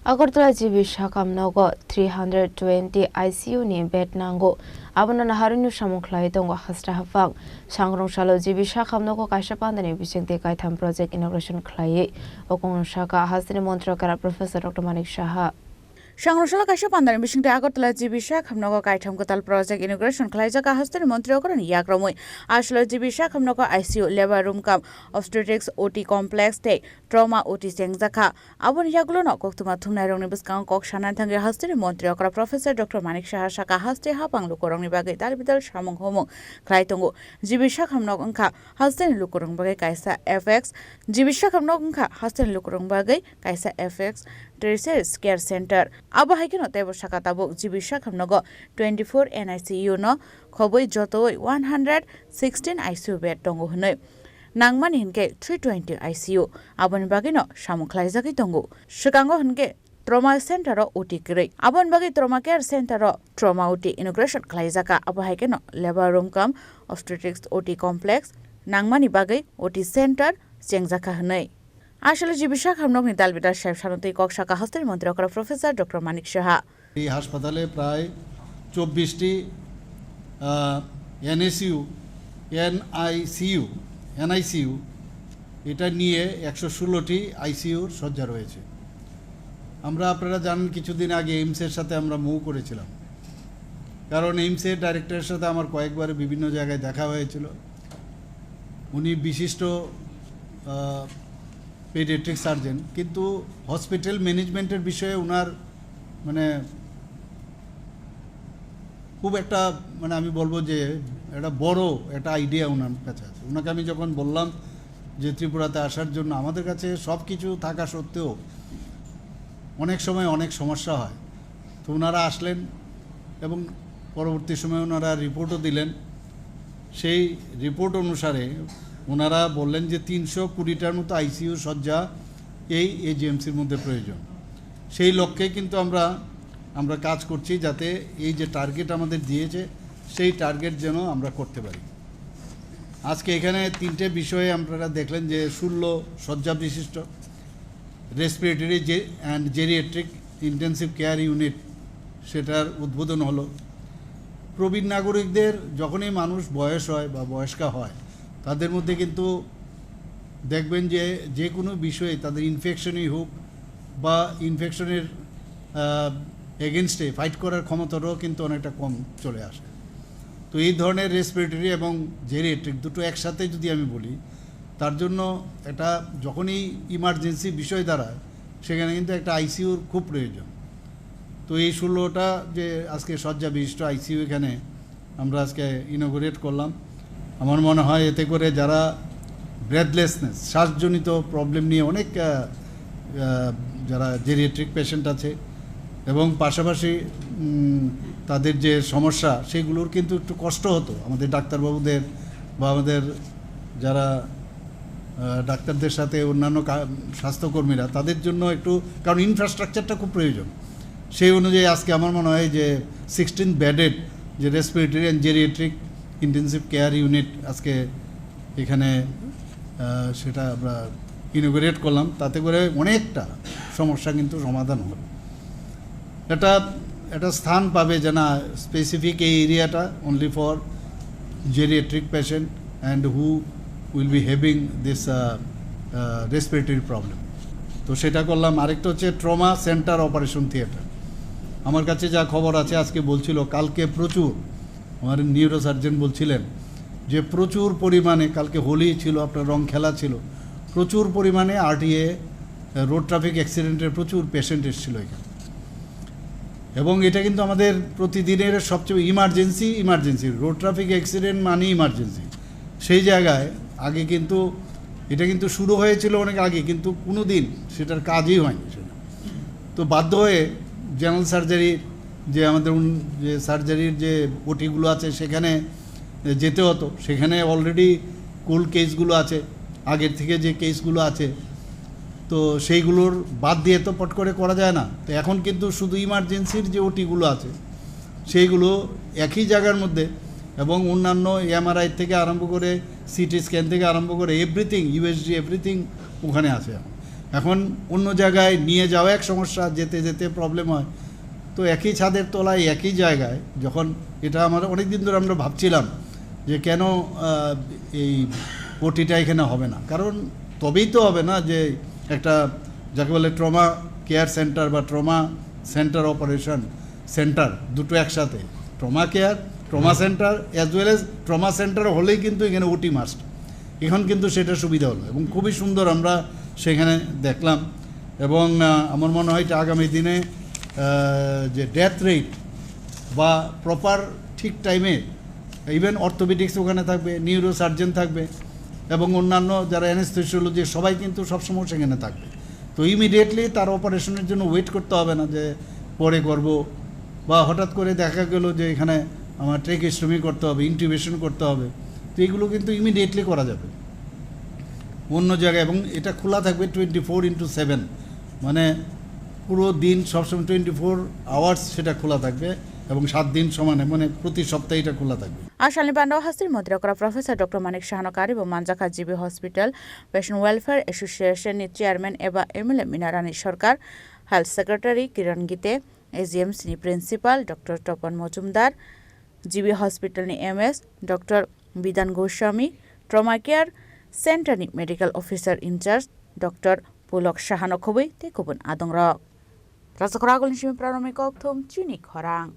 Agartala jibi shakamnago 320 ICU ni bed nango abona naharinu samungklai tongo hasta hafang sangrong shalo jibi shakamnago kaishapandani bisingte kaitham project inauguration khlai okong shaka hasini montrakara Professor Dr. Manik Shaha Shangroshala Kaisha Pandani Bishingte Agartala GB Shakamnago Kaitam Kotal project inauguration Klaijaka Hastani Montreokran Yakramoi Ashla GB Shakamnago ICU labor room kam obstetrics OT complex te trauma OT Sengzaka Abon Yaglono Koktuma Tumnarong Biskang Kok Shanatang Hastani Montreokra Professor Dr. Manik Shaha Shaka Haste Hapang Lukorong Bagai Dalbidal Shamong Homo Klaitongo GB Shakamnogonka Hastani Lukorong Bagai Kaisa FX GB Shakamnogonka Hastani Lukorong Bagai Kaisa FX Tertiary Care Center Aba haikino tebo shakatabo jibi shakamnago 24 NICU no khoboi jotoi 116 ICU bed tongo hunoi nangmani hinke 320 ICU abon bagino samukhlaijaki tongo shikango hinke trauma center ro OT kirei abon bagi trauma care center ro trauma OT inauguration khlaijaka aba haikino labor room kam obstetrics OT complex nangmani bagai OT center jengjaka hunoi আসলে GB শাখামনক নিদালবিদার সাহেব শানতে cock শাখা হস্তের মন্ত্রী অকরা professor doctor Manik Saha এই হাসপাতালে প্রায় 24টি NICU এটা নিয়ে 116টি আইসিইউর শয্যা রয়েছে আমরা আপনারা জানেন কিছুদিন আগে এইমসের সাথে আমরা মুভ করেছিলাম কারণ এইমসের ডাইরেক্টরের সাথে আমার কয়েকবার বিভিন্ন জায়গায় দেখা হয়েছিল উনি বিশিষ্ট পেডিয়াট্রিক সার্জন কিন্তু হসপিটাল ম্যানেজমেন্টের বিষয়ে ওনার মানে খুব একটা মানে আমি বলবো যে একটা বড় একটা আইডিয়া ওনার কাছে আছে ওনাকে আমি যখন বললাম যে ত্রিপুরাতে আসার জন্য আমাদের কাছে সব কিছু থাকা সত্ত্বেও অনেক সময় অনেক সমস্যা হয় তো ওনারা আসলেন এবং পরবর্তী সময়ে ওনারা রিপোর্টও দিলেন সেই রিপোর্ট অনুসারে ওনারা বললেন যে 320টার মতো আইসিইউ শয্যা এই এজিএমসির মধ্যে প্রয়োজন সেই লক্ষ্যে কিন্তু আমরা কাজ করছি যাতে এই যে টার্গেট আমাদের দিয়েছে সেই টার্গেট যেন আমরা করতে পারি আজকে এখানে তিনটে বিষয়ে আপনারা দেখলেন যে 16 শয্যা বিশিষ্ট respiratory and geriatric intensive care unit সেটার উদ্বোধন হলো প্রবীণ নাগরিকদের যখনই মানুষ বয়স হয় বা বয়স্কা হয় তাদের মধ্যে কিন্তু দেখবেন যে যে কোনো বিষয়ে তাদের ইনফেকশনই হোক বা ইনফেকশনের এগেনস্টে ফাইট করার ক্ষমতাটাও কিন্তু অনেকটা কম চলে আসে তো এই ধরনের রেসপিরেটরি এবং জেরিয়াট্রিক দুটো একসাথে যদি আমি বলি তার জন্য এটা যখনই ইমার্জেন্সি বিষয় দাঁড়ায় সেখানে কিন্তু একটা আইসিইউর খুব প্রয়োজন তো এই 16টা যে আজকে শয্যা বিশিষ্ট আইসিইউ এখানে আমরা আজকে ইনঅগুরেট করলাম আমার মনে হয় এতে করে যারা ব্রেথলেসনেস শ্বাসজনিত প্রবলেম নিয়ে অনেক যারা জেরিয়াট্রিক পেশেন্ট আছে এবং পাশাপাশি তাদের যে সমস্যা সেগুলোর কিন্তু একটু কষ্ট হতো আমাদের ডাক্তারবাবুদের বা আমাদের যারা ডাক্তারদের সাথে অন্যান্য স্বাস্থ্যকর্মীরা তাদের জন্য একটু কারণ ইনফ্রাস্ট্রাকচারটা খুব প্রয়োজন সেই অনুযায়ী আজকে আমার মনে হয় যে 16 বেডেড যে respiratory and geriatric intensive care unit আজকে এখানে সেটা আমরা ইনঅগুরেট করলাম তাতে করে অনেকটা সমস্যা কিন্তু সমাধান হবে এটা স্থান পাবে যে না স্পেসিফিক এই এরিয়াটা only for geriatric patient and who will be having this respiratory problem তো সেটা করলাম আরেকটা হচ্ছে ট্রমা সেন্টার অপারেশন থিয়েটার আমার কাছে যা খবর আছে আজকে বলছিল কালকে প্রচুর আমার নিউরোসার্জন বলছিলেন যে প্রচুর পরিমাণে কালকে হোলি ছিল আপনার রং খেলা ছিল প্রচুর পরিমাণে আরটিএ রোড ট্রাফিক অ্যাক্সিডেন্টের প্রচুর পেশেন্ট এসেছিল এখানে এবং এটা কিন্তু আমাদের প্রতিদিনের সবচেয়ে ইমার্জেন্সি রোড ট্রাফিক অ্যাক্সিডেন্ট মানে ইমার্জেন্সি সেই জায়গায় আগে কিন্তু এটা কিন্তু শুরু হয়েছিল অনেক আগে কিন্তু কোনো দিন সেটার কাজই হয়নি সেটা তো বাধ্য হয়ে জেনারেল সার্জারি যে আমাদের যে সার্জারির যে ওটিগুলো আছে সেখানে যেতে হতো সেখানে অলরেডি কোল্ড কেসগুলো আছে আগের থেকে যে কেসগুলো আছে তো সেইগুলোর বাদ দিয়ে তো পট করে করা যায় না তো এখন কিন্তু শুধু ইমার্জেন্সির যে ওটিগুলো আছে সেইগুলো একই জায়গার মধ্যে এবং অন্যান্য এমআরআই থেকে আরম্ভ করে সিটি স্ক্যান থেকে আরম্ভ করে এভরিথিং ইউএসজি এভরিথিং ওখানে আছে এখন অন্য জায়গায় নিয়ে যাওয়া এক সমস্যা, যেতে যেতে প্রবলেম হয়। তো একই ছাদের তলায় একই জায়গায় যখন এটা আমার অনেক দিন ধরে আমরা ভাবছিলাম যে কেন এই ওটিটা এখানে হবে না, কারণ তবেই তো হবে না যে একটা যাকে বলে ট্রমা কেয়ার সেন্টার বা ট্রমা সেন্টার অপারেশন সেন্টার দুটো একসাথে, trauma care trauma centre as well as trauma centre হলেই কিন্তু এখানে ওটি মাস্ট। এখন কিন্তু সেটা সুবিধা হলো এবং খুবই সুন্দর আমরা সেখানে দেখলাম। এবং আমার মনে হয় এটা আগামী দিনে যে ডেথ রেট বা প্রপার ঠিক টাইমে ইভেন অর্থোপেডিক্স ওখানে থাকবে, নিউরো সার্জন থাকবে এবং অন্যান্য যারা অ্যানেস্থেসিওলজি সবাই কিন্তু সবসময় সেখানে থাকবে। তো ইমিডিয়েটলি তার অপারেশনের জন্য ওয়েট করতে হবে না যে পরে করব, বা হঠাৎ করে দেখা গেল যে এখানে আমার ট্রেকিস্টমি করতে হবে, ইন্টিউবেশন করতে হবে। তো এগুলো কিন্তু ইমিডিয়েটলি করা যাবে অন্য জায়গায়, এবং এটা খোলা থাকবে 24/7, মানে পুরো দিন সবসময় 24 আওয়ার্স সেটা খোলা থাকবে এবং 7 দিন সমানে, মানে প্রতি সপ্তাহে এটা খোলা থাকবে। আশানি বান্ডাও হাস্তির মন্ত্রী করা প্রফেসর ডক্টর মানিক শাহানকার এবং মানজাখা জিবি হসপিটাল পেশেন্ট ওয়েলফেয়ার অ্যাসোসিয়েশনের চেয়ারম্যান এবা MLA Minarani Sarkar, health secretary Kiran Gite, এজিএমসিনি principal doctor Tapan Majumdar, GB হসপিটালনি MS doctor Bidhan Goswami, trauma care সেন্টারनि medical officer in charge doctor Pulak শাহানখবৈ তে কুবুন আদং রক রাজখরা আগলनि सिम प्रारम्भिक अक्थम चिनि खरां।